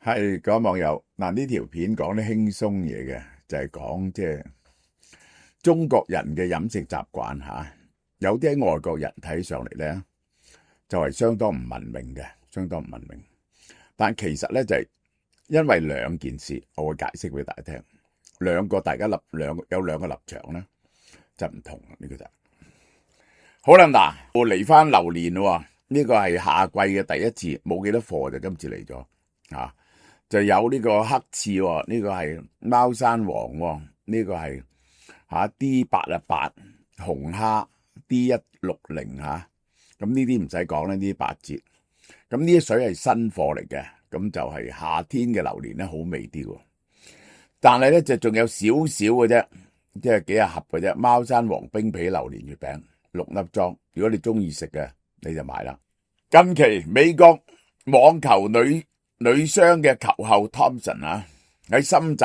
係各位網友嗱，呢條片講啲輕鬆嘢嘅，就係講即係中國人嘅飲食習慣吓，有啲喺外國人睇上嚟咧，就係相當唔文明嘅，相當唔文明。但其實咧就係因為兩件事，我會解釋俾大家聽。大家有兩個立場咧，就唔同呢個就好啦。嗱，我嚟翻榴蓮咯，呢個係夏季嘅第一次，冇幾多貨就今次嚟咗啊。就有呢個黑刺，呢個係貓山王，呢個係D88紅蝦 D160吓，咁呢啲唔使講啦，呢啲8折。咁呢啲水係新貨嚟嘅，咁就係夏天嘅榴蓮咧，好味啲喎。但係咧就仲有少少嘅啫，即係幾廿盒嘅啫。貓山王冰皮榴蓮月餅6粒裝，如果你中意食嘅你就買啦。近期美國網球女雙嘅球后 Thompson 喺深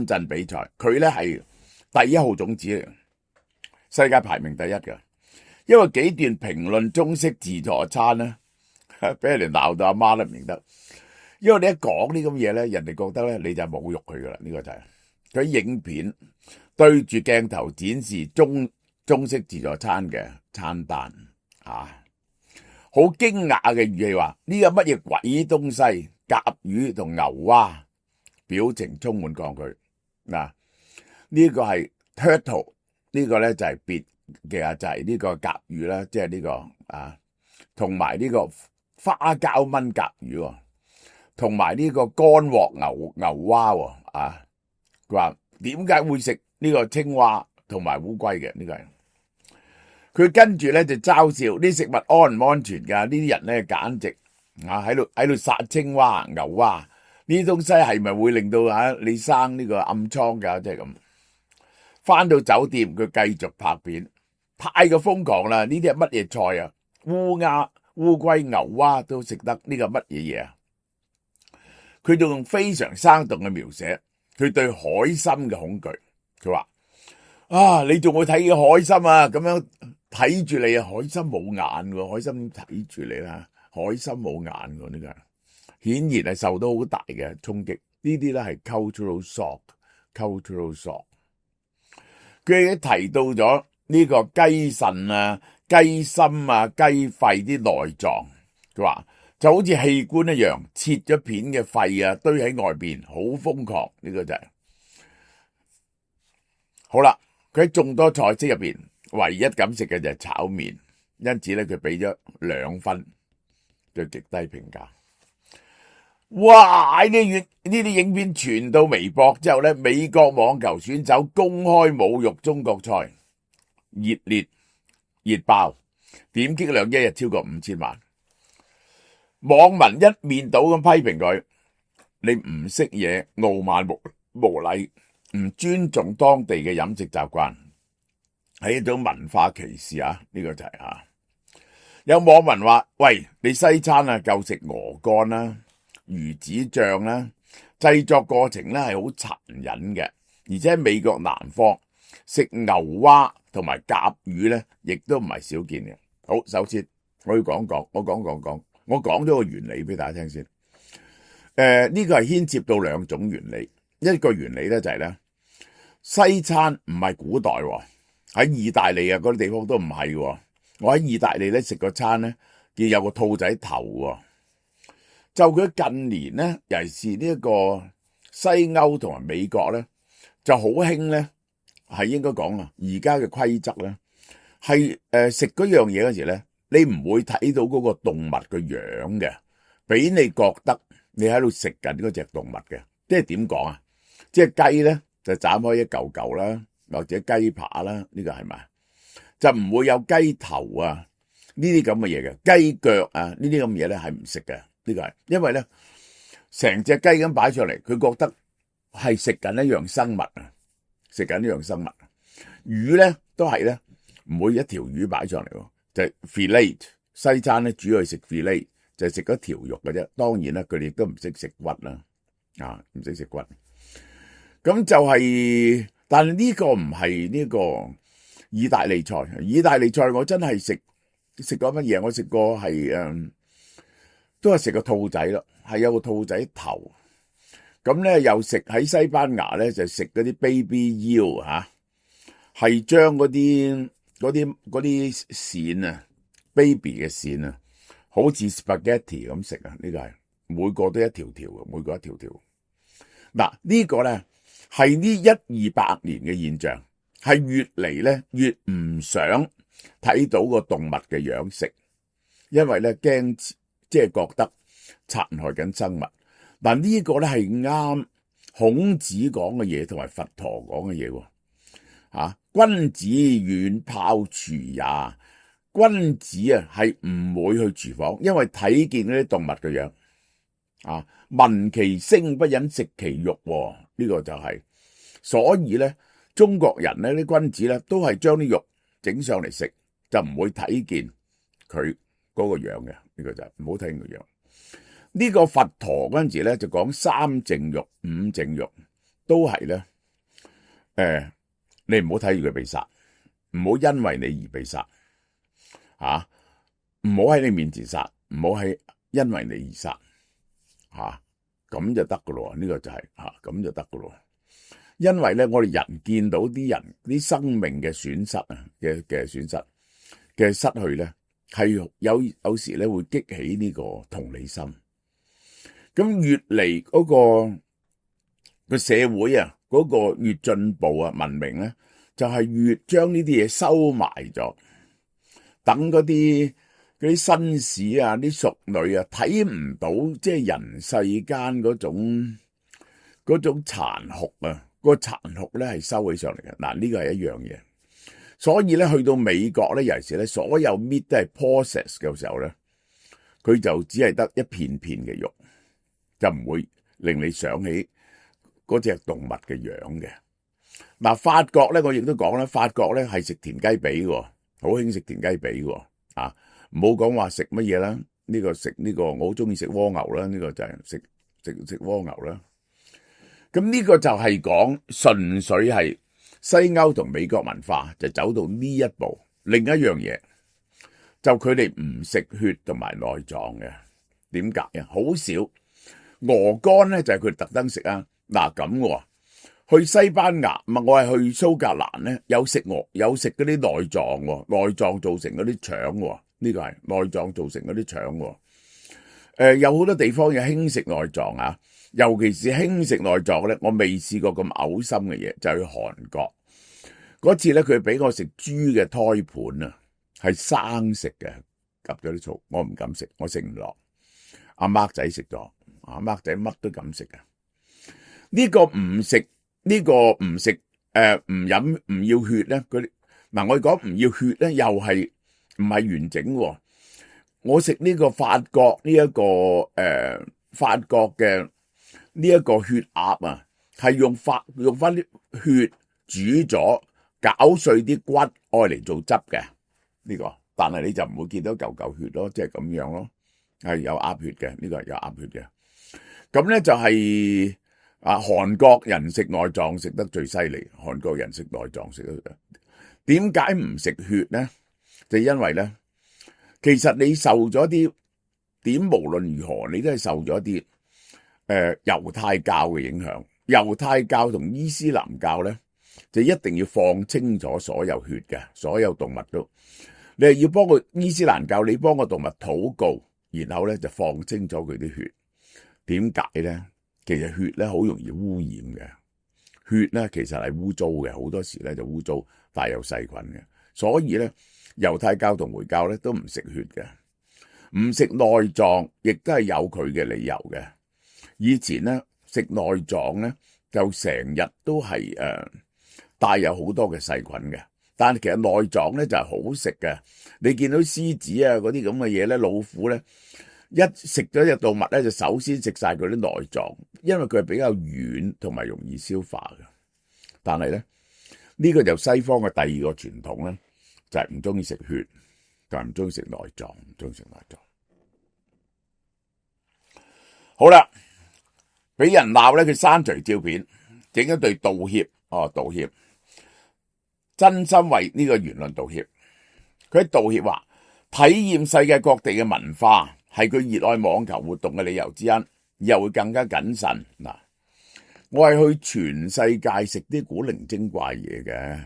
圳比賽，佢咧係第1號種子嚟嘅，世界排名第1嘅。因為幾段評論中式自助餐咧，俾人哋鬧到阿媽都唔認得。因為你一講呢咁嘢咧，人哋覺得咧你就侮辱佢噶啦。呢個就係佢影片對住鏡頭展示中式自助餐嘅餐單好驚訝嘅語氣話呢個乜嘢鬼東西，甲魚同牛蛙，表情充滿抗拒。嗱，呢個係 turtle， 呢個咧就係別嘅，就係呢個甲魚啦，即係呢個同埋呢個花膠炆甲魚，同埋呢個乾鑊牛蛙佢話點解會食呢個青蛙同埋烏龜嘅？呢個係佢跟住咧就嘲笑啲食物安唔安全噶？呢啲人咧簡直喺度殺青蛙牛蛙，呢啲東西係咪會令到你生呢個暗瘡噶？即係咁。翻到酒店佢繼續拍片，太過瘋狂啦！呢啲係乜嘢菜啊？烏鴉、烏龜、牛蛙都食得，呢個乜嘢嘢啊？佢仲用非常生動嘅描寫佢對海參嘅恐懼。佢話你仲會睇嘅海參啊？咁樣睇住你啊！海參冇眼喎，海參睇住你啦。海參冇眼喎，呢個顯然係受到好大嘅衝擊。呢啲咧係 cultural shock。佢提到咗呢個雞腎雞心雞肺啲內臟，佢話就好似器官一樣，切咗片嘅肺堆喺外邊，好瘋狂。呢個就係好啦。佢喺眾多菜式入邊，唯一敢食嘅就係炒麵，因此咧佢俾咗2分，對極低評價。哇！呢啲影片傳到微博之後咧，美國網球選手公開侮辱中國菜，熱爆，點擊量一日超過5000萬。網民一面倒咁批評佢，你唔識嘢，傲慢無禮，唔尊重當地嘅飲食習慣，係一種文化歧視呢個就係有網民話：喂，你西餐夠食鵝肝啦、魚子醬啦，製作過程咧係好殘忍嘅，而且喺美國南方食牛蛙同埋甲魚咧，亦都唔係少見嘅。好，首先我要講咗個原理俾大家聽先。呢個係牽涉到2種原理。一個原理咧就係咧，西餐唔係古代喺意大利嗰啲地方都唔係。我喺意大利咧食個餐咧，見有個兔仔頭。就佢近年咧，尤其是呢一個西歐同埋美國咧，就好興咧，係應該講而家嘅規則咧，係食嗰樣嘢嗰時咧，你唔會睇到嗰個動物嘅樣嘅，俾你覺得你喺度食緊嗰隻動物嘅。即係點講啊？即係雞咧就斬開一嚿嚿啦，或者雞扒啦，呢個係咪？就唔會有雞頭呢啲咁嘅嘢嘅，雞腳呢啲咁嘅嘢咧係唔食嘅。呢個係因為咧，成隻雞咁擺上嚟，佢覺得係食緊一樣生物食緊一樣生物。魚咧都係咧，唔會一條魚擺上嚟，就係 fillet。西餐咧主要係食 fillet，就係食嗰條肉嘅啫。當然啦，佢哋亦都唔識食骨啦，唔識食骨。咁就係，但係呢個唔係呢個意大利菜。意大利菜我真係食過乜嘢？我食過係都係食個兔仔咯，係有個兔仔頭，咁咧又食喺西班牙咧就食嗰啲 baby eel 嚇，係將嗰啲鱔啊 baby 嘅鱔啊，好似 spaghetti 咁食啊！呢個係每個都一條條嘅，每個一條條。嗱呢個咧係呢100-200年嘅現象，係越嚟咧越唔想睇到個動物嘅樣食，因為咧驚即係覺得殘害緊生物。嗱呢個咧係啱孔子講嘅嘢同埋佛陀講嘅嘢喎。君子遠庖廚也。君子啊係唔會去廚房，因為睇見嗰啲動物嘅樣。聞其聲不忍食其肉，呢個就係。所以咧，中國人咧啲君子咧都係將啲肉整上嚟食，就唔會睇見佢嗰個樣嘅。呢個就係唔好睇見個樣。呢個佛陀嗰陣時咧就講3淨肉、5淨肉，都係咧你唔好睇住佢被殺，唔好因為你而被殺，唔好喺你面前殺，唔好係因為你而殺，咁就得噶咯。呢個就係咁就得噶咯。因為咧，我哋人見到啲人啲生命嘅損失啊嘅損失嘅失去咧，係有時咧會激起呢個同理心。咁越嚟嗰個社會啊，嗰個越進步啊，文明咧就係越將呢啲嘢收埋咗，等嗰啲紳士啊、啲淑女啊睇唔到，即係人世間嗰種殘酷啊，個殘酷咧係收起上嚟嘅。嗱呢個係一樣嘢。所以咧去到美國咧，尤其是咧所有 meat 都係 process 嘅時候咧，佢就只係得一片片嘅肉，就唔會令你想起嗰隻動物嘅樣嘅。嗱，法國咧我亦都講啦，法國咧係食田雞髀嘅，好興食田雞髀嘅。唔好講話食乜嘢啦，呢個食呢個我好中意食蝸牛啦，呢個就係食蝸牛啦。咁呢個就係講純粹係西歐同美國文化就走到呢一步。另一樣嘢就佢哋唔食血同埋內臟嘅。點解啊？好少鵝肝咧就係佢特登食啊。嗱咁喎，去西班牙我係去蘇格蘭咧，有食嗰啲內臟喎，內臟做成嗰啲腸喎。呢個係內臟造成嗰啲腸喎。有好多地方有興食內臟啊，尤其是興食內臟咧，我未試過咁嘔心嘅嘢，就係去韓國嗰次咧，佢俾我食豬嘅胎盤啊，係生食嘅，夾咗啲醋，我唔敢食，我食唔落。阿媽仔食咗，阿媽仔乜都敢食嘅。呢個唔食唔飲唔要血咧，嗱我講唔要血咧，又係唔係完整喎？我食呢個法國呢一個法國嘅呢一個血鴨啊，係用翻啲血煮咗，攪碎啲骨愛嚟做汁嘅呢個，但係你就唔會見到嚿血咯，即係咁樣咯，係有鴨血嘅，呢個係有鴨血嘅。咁咧就係韓國人食內臟食得最犀利，韓國人食內臟食得點解唔食血咧？就因為咧，其實你受咗啲無論如何，你都係受咗啲猶太教嘅影響。猶太教同伊斯蘭教咧，就一定要放清楚所有血嘅，所有動物都。你係要幫個伊斯蘭教，你幫個動物禱告，然後咧就放清楚佢啲血。點解咧？其實血咧好容易污染嘅，血咧其實係污糟嘅，好多時咧就污糟帶有細菌嘅，所以咧。猶太教同回教咧都唔食血嘅，唔食內臟亦都係有佢嘅理由嘅。以前咧食內臟咧就成日都係帶有好多嘅細菌嘅，但係其實內臟咧就係好食嘅。你見到獅子啊嗰啲咁嘅嘢咧，老虎咧一食咗隻動物咧就首先食晒佢啲內臟，因為佢係比較軟同埋容易消化嘅。但係咧呢個就西方嘅第二個傳統咧。就係唔中意食血，但係唔中意食內臟，唔中意食內臟。好啦，俾人鬧咧，佢刪除照片，整一對道歉，道歉，真心為呢個言論道歉。佢喺道歉話，體驗世界各地嘅文化係佢熱愛網球活動嘅理由之一，以後會更加謹慎。嗱，我係去全世界食啲古靈精怪嘢嘅，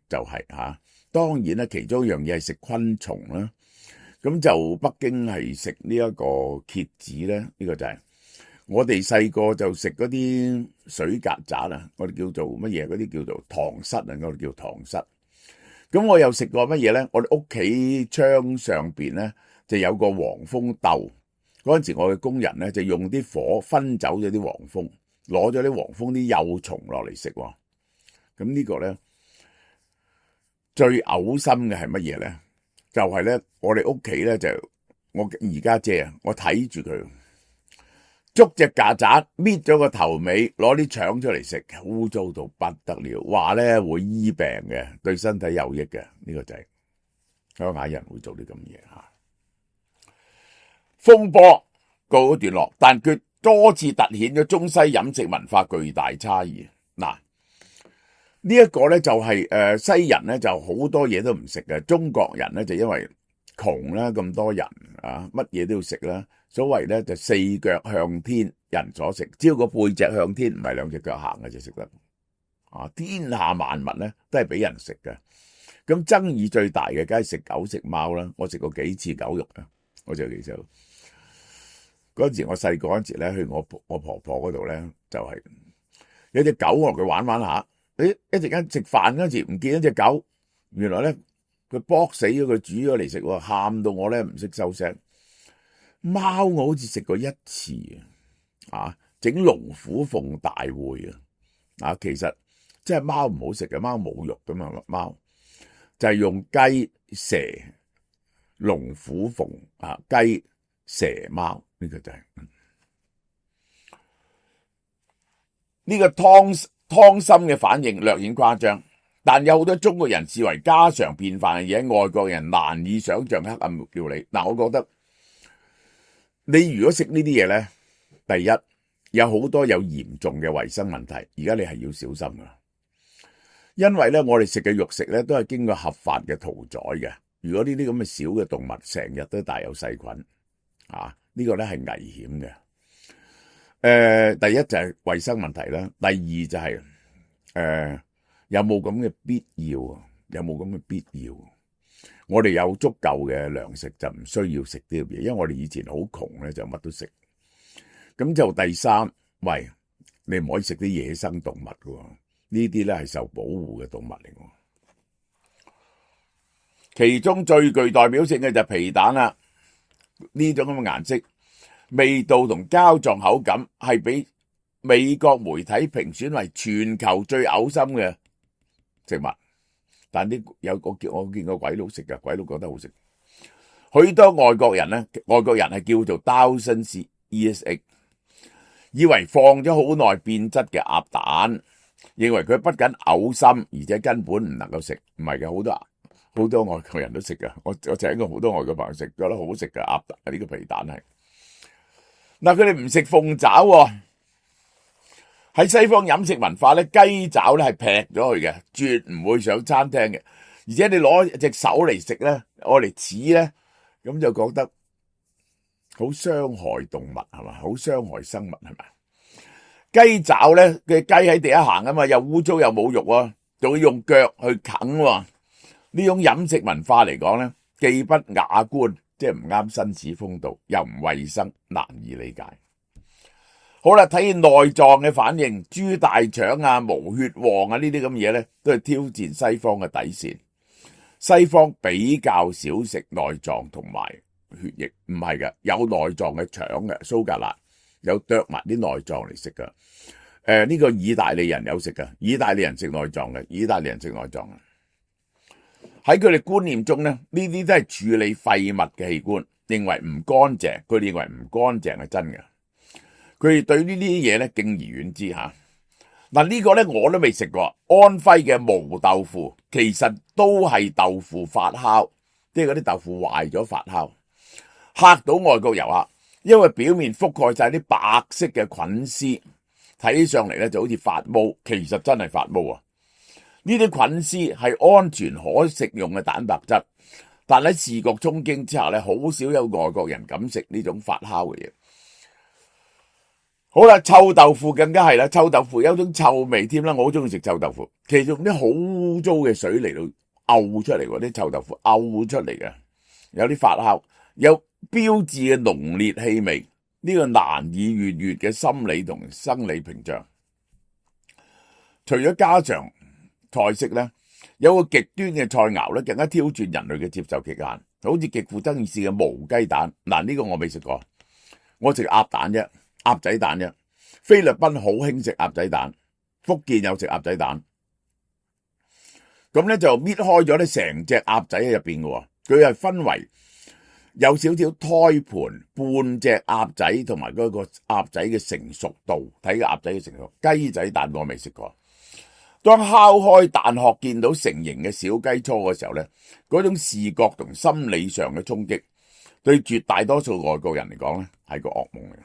就係當然啦，其中一樣嘢係食昆蟲啦。咁就北京係食呢一個蠍子咧，呢個就係我哋細個就食嗰啲水曱甴啊，我哋叫做乜嘢？嗰啲叫做糖虱啊，我哋叫糖虱。咁我又食過乜嘢咧？我哋屋企窗上邊咧就有個黃蜂竇，嗰陣時我嘅工人咧就用啲火熏走咗啲黃蜂，攞咗啲黃蜂啲幼蟲落嚟食。咁呢個咧最嘔心嘅係乜嘢咧？就係咧，我哋屋企咧就我而家姐啊，我睇住佢捉隻曱甴，搣咗個頭尾，攞啲腸出嚟食，污糟到不得了。話咧會醫病嘅，對身體有益嘅，呢個就係鄉下人會做啲咁嘢吓。風波告一段落，但佢多次凸顯咗中西飲食文化巨大差異。嗱，呢一個咧就係西人咧就好多嘢都唔食嘅，中國人咧就因為窮啦，咁多人乜嘢都要食啦。所謂咧就四腳向天，人所食，只要個背脊向天，唔係兩隻腳行嘅就食得。天下萬物咧都係俾人食嘅。咁爭議最大嘅梗係食狗食貓啦。我食過幾次狗肉啊，我就記得嗰陣時我細個嗰陣時咧去我婆婆嗰度咧，就係有隻狗我同佢玩下，一陣間食飯嗰陣時唔見一隻狗，原來咧佢搏死咗佢煮咗嚟食，喊到我咧唔識收聲。貓我好似食過一次整龍虎鳳大會其實即係貓唔好食嘅，貓冇肉噶嘛，貓就係用雞、蛇、龍虎鳳雞、蛇、貓，呢個就係呢個湯森嘅反應略顯誇張，但有好多中國人視為家常便飯嘅嘢，外國人難以想象黑暗料理。我覺得你如果食呢啲嘢咧，第一有好多有嚴重嘅衛生問題，而家你係要小心噶，因為咧我哋食嘅肉食咧都係經過合法嘅屠宰嘅。如果呢啲咁嘅小嘅動物成日都帶有細菌，呢個咧係危險嘅。第一就係衛生問題啦，第二就係有冇咁嘅必要？有冇咁嘅必要？我哋有足夠嘅糧食就唔需要食呢啲嘢，因為我哋以前好窮咧，就乜都食。咁就第三，喂，你唔可以食啲野生動物㗎，呢啲咧係受保護嘅動物嚟㗎。其中最具代表性嘅就係皮蛋啦，呢種咁嘅顏色、味道同膠狀口感係俾美國媒體評選為全球最嘔心嘅食物。但我見過鬼佬食嘅，鬼佬覺得好食。許多外國人係叫做 Thousand Years Egg， 以為放咗好耐變質嘅鴨蛋，認為佢不僅嘔心，而且根本唔能夠食。唔係嘅，好多外國人都食嘅。我請過好多外國朋友食，覺得好食嘅鴨蛋，呢個皮蛋係。佢哋唔食鳳爪喎。喺西方飲食文化咧，雞爪咧係劈咗佢嘅，絕唔會上餐廳嘅。而且你攞隻手嚟食咧，我嚟齒咧，咁就覺得好傷害動物係嘛，好傷害生物係咪？雞爪咧嘅雞喺地下行啊嘛，又污糟又冇肉喎，仲要用腳去啃喎。呢種飲食文化嚟講咧，既不雅觀，即係唔啱紳士風度，又唔衛生，難以理解。好啦，睇見內臟嘅反應，豬大腸毛血旺呢啲咁嘢咧，都係挑戰西方嘅底線。西方比較少食內臟同埋血液，唔係嘅，有內臟嘅腸嘅，蘇格蘭有剁埋啲內臟嚟食噶。呢個意大利人有食噶，意大利人食內臟嘅，意大利人食內臟嘅。喺佢哋觀念中咧，呢啲都係處理廢物嘅器官，認為唔乾淨，佢哋認為唔乾淨係真嘅。佢哋對呢啲嘢咧敬而遠之吓。呢個咧我都未食過。安徽嘅毛豆腐其實都係豆腐發酵，即係嗰啲豆腐壞咗發酵，嚇到外國遊客，因為表面覆蓋晒啲白色嘅菌絲，睇起上嚟咧就好似發毛，其實真係發毛啊！呢啲菌絲係安全可食用嘅蛋白質，但喺視覺衝擊之下咧，好少有外國人敢食呢種發酵嘅嘢。好啦，臭豆腐更加係啦，臭豆腐有種臭味添啦，我好中意食臭豆腐。其實用啲好污糟嘅水嚟到漚出嚟，啲臭豆腐漚出嚟嘅，有啲發酵，有標誌嘅濃烈氣味，呢個難以逾越嘅心理同生理屏障。除咗家常菜式咧，有個極端嘅菜肴咧，更加挑戰人類嘅接受極限，好似極富爭議性嘅無雞蛋。嗱，呢個我未食過，我食鴨蛋啫。鴨仔蛋啫，菲律賓好興食鴨仔蛋，福建有食鴨仔蛋，咁咧就搣開咗咧成隻鴨仔喺入邊嘅，佢係分為有少少胎盤、半隻鴨仔同埋嗰個鴨仔嘅成熟度，睇個鴨仔嘅成熟。雞仔蛋我未食過，當敲開蛋殼見到成型嘅小雞初嘅時候咧，嗰種視覺同心理上嘅衝擊，對絕大多數外國人嚟講咧係個噩夢嚟嘅。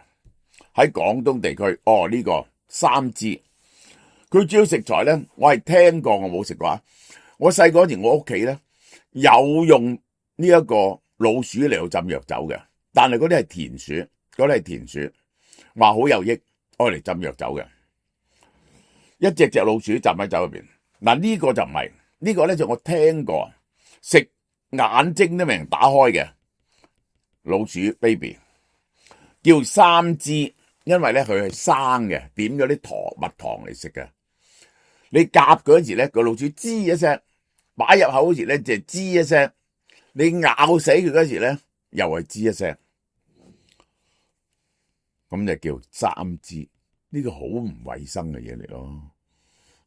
喺廣東地區，呢個三枝，佢主要食材咧，我係聽過，我冇食過。我細個嗰時，我屋企咧有用呢一個老鼠嚟到浸藥酒嘅，但係嗰啲係田鼠，嗰啲係田鼠，話好有益，愛嚟浸藥酒嘅。一隻隻老鼠浸喺酒入邊，嗱呢個就唔係，呢個咧就我聽過，食眼睛都未能打開嘅老鼠 baby， 叫三枝。因為咧佢係生嘅，點咗啲蜜糖嚟食嘅。你夾嗰時咧，個老鼠吱一聲，擺入口嗰時咧就吱一聲，你咬死佢嗰時咧又係吱一聲，咁就叫三枝。呢個好唔衛生嘅嘢嚟咯，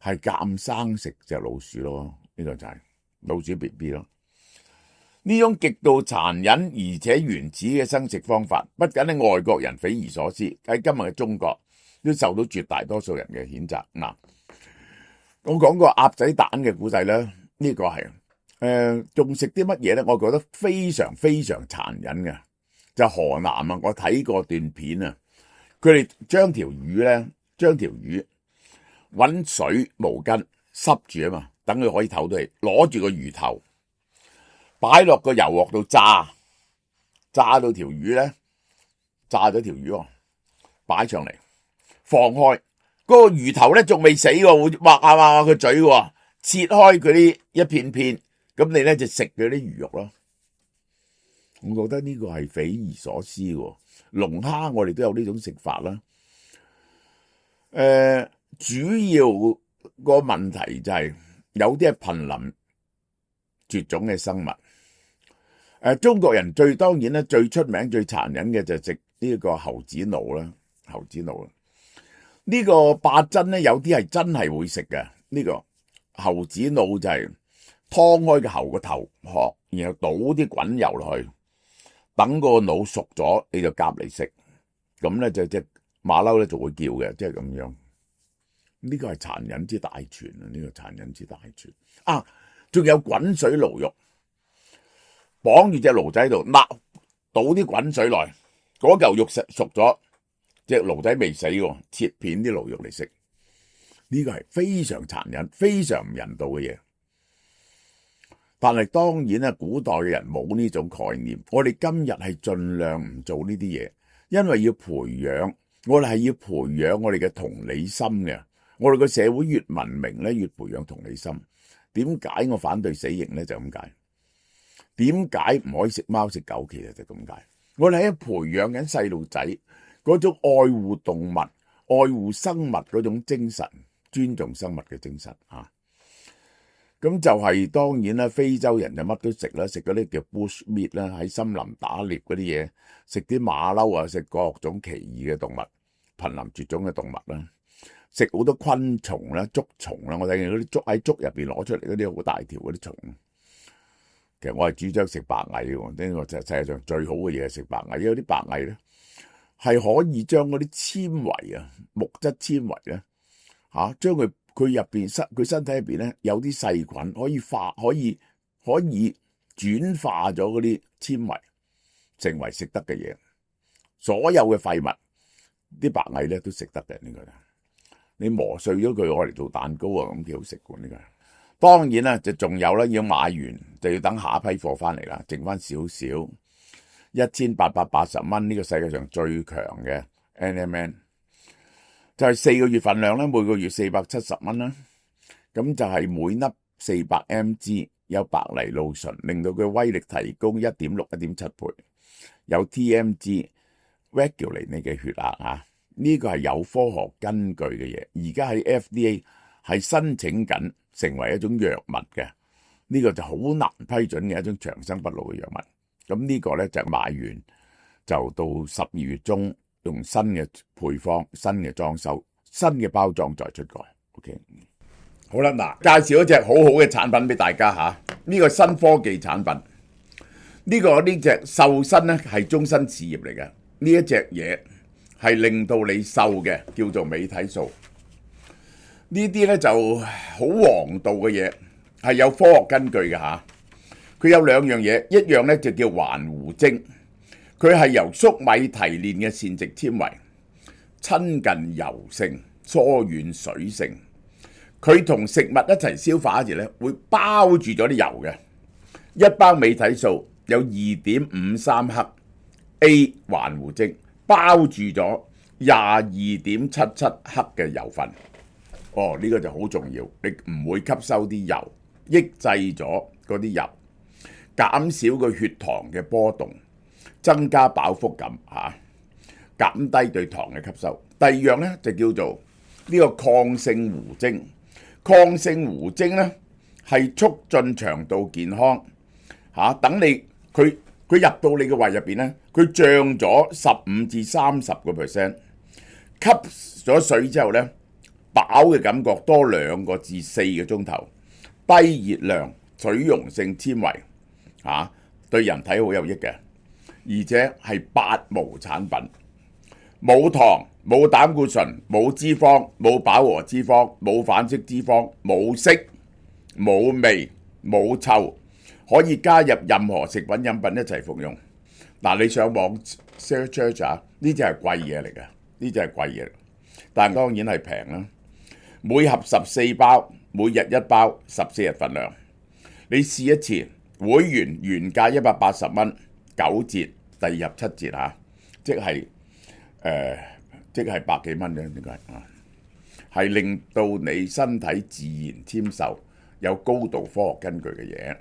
係夾生食隻老鼠咯，呢個就係老鼠 BB 咯。呢種極度殘忍而且原始嘅生食方法，不僅係外國人匪夷所思，喺今日嘅中國都受到絕大多數人嘅譴責。嗱，我講過鴨仔蛋嘅故仔咧，呢個係仲食啲乜嘢咧？我覺得非常非常殘忍嘅，就河南啊，我睇過段片啊，佢哋將條魚搵水毛巾濕住啊嘛，等佢可以透到氣，攞住個魚頭，擺落個油鑊度炸到條魚咧，炸咗條魚擺上嚟，放開嗰個魚頭咧，仲未死喎，會擘下個嘴喎，切開佢啲一片片，咁你咧就食佢啲魚肉咯。我覺得呢個係匪夷所思喎。龍蝦我哋都有呢種食法啦。主要個問題就係有啲係瀕臨絕種嘅生物。中國人當然咧最出名最殘忍嘅就係食呢個猴子腦啦，猴子腦啦。呢個八珍咧有啲係真係會食嘅。呢個猴子腦就係劏開個猴個頭殼，然後倒啲滾油落去，等個腦熟咗你就夾嚟食。咁咧就隻馬騮咧就會叫嘅，即係咁樣。呢個係殘忍之大全啊！呢個殘忍之大全啊！仲有滾水驢肉。綁住隻驢仔度，倒啲滾水來，嗰嚿肉熟咗，隻驢仔未死喎，切片啲驢肉嚟食，呢個係非常殘忍、非常唔人道嘅嘢。但係當然啦，古代嘅人冇呢種概念，我哋今日係盡量唔做呢啲嘢，因為要培養，我哋係要培養我哋嘅同理心嘅。我哋個社會越文明咧，越培養同理心。點解我反對死刑咧？就咁解。點解唔可以食貓食狗？其實就咁解。我哋喺培養緊細路仔嗰種愛護動物、愛護生物嗰種精神，尊重生物嘅精神啊。咁就係當然啦，非洲人就乜都食啦，食嗰啲叫 bush meat 啦，喺森林打獵嗰啲嘢，食啲馬騮啊，食各種奇異嘅動物，瀕臨絕種嘅動物啦，食好多昆蟲啦、竹蟲啦。我睇見嗰啲竹喺竹入邊攞出嚟嗰啲好大條嗰啲蟲。其實我係主張食白蟻嘅，呢個就係世界上最好嘅嘢係食白蟻。因為啲白蟻咧係可以將嗰啲纖維啊、木質纖維咧將佢入邊佢身體入邊咧有啲細菌可以轉化咗嗰啲纖維成為食得嘅嘢。所有嘅廢物啲白蟻咧都食得嘅，呢個你磨碎咗佢攞嚟做蛋糕啊，咁幾好食嘅呢個。當然啦，就仲有啦，要買完就要等下一批貨翻嚟啦，剩翻少少，1880蚊，呢個世界上最強嘅 NMN，就係4個月份量啦，每個月470蚊啦。咁就係每粒400 mg， 有白藜蘆醇，令到佢威力提高 1.6、1.7 倍。有 TMG regulate 你嘅血壓嚇，呢個係有科學根據嘅嘢。而家喺 FDA 係申請緊成為一種藥物嘅，呢個就好難批准嘅一種長生不老嘅藥物。咁呢個咧就買完就到12月中用新嘅配方、新嘅裝修、新嘅包裝再出過。OK， 好啦，嗱，介紹一隻好好嘅產品俾大家嚇，呢個新科技產品。呢隻瘦身咧係終身事業嚟嘅，呢一隻嘢係令到你瘦嘅，叫做美體素。呢啲咧就好黃道嘅嘢，係有科學根據嘅嚇。佢有兩樣嘢，一樣咧就叫環糊精，佢係由粟米提煉嘅膳食纖維，親近油性，疏遠水性。佢同食物一齊消化時咧，會包住咗啲油嘅。一包美體素有2.53克 A 環糊精，包住咗22.77克嘅油分。呢個就好重要，你唔會吸收啲油，抑制咗嗰啲油，減少個血糖嘅波動，增加飽腹感嚇，減低對糖嘅吸收。第二樣咧就叫做呢個抗性糊精。抗性糊精咧係促進腸道健康嚇，等你佢入到你嘅胃入邊咧，佢漲咗15至30%，吸咗水之後咧，飽嘅感覺多2個至4個鐘頭，低熱量水溶性纖維嚇，對人體好有益嘅，而且係8無產品，冇糖、冇膽固醇、冇脂肪、冇飽和脂肪、冇反式脂肪、冇色、冇味、冇臭，可以加入任何食品飲品一齊服用。你上網 search 啊，呢隻係貴嘢嚟嘅，呢隻係貴嘢，但當然係平啦。每盒14包，每日1包，14日份量。你試一次，會員原價180蚊，9折，第二盒7折嚇，即係百幾蚊啫，點解啊？係令到你身體自然纖瘦，有高度科學根據嘅嘢。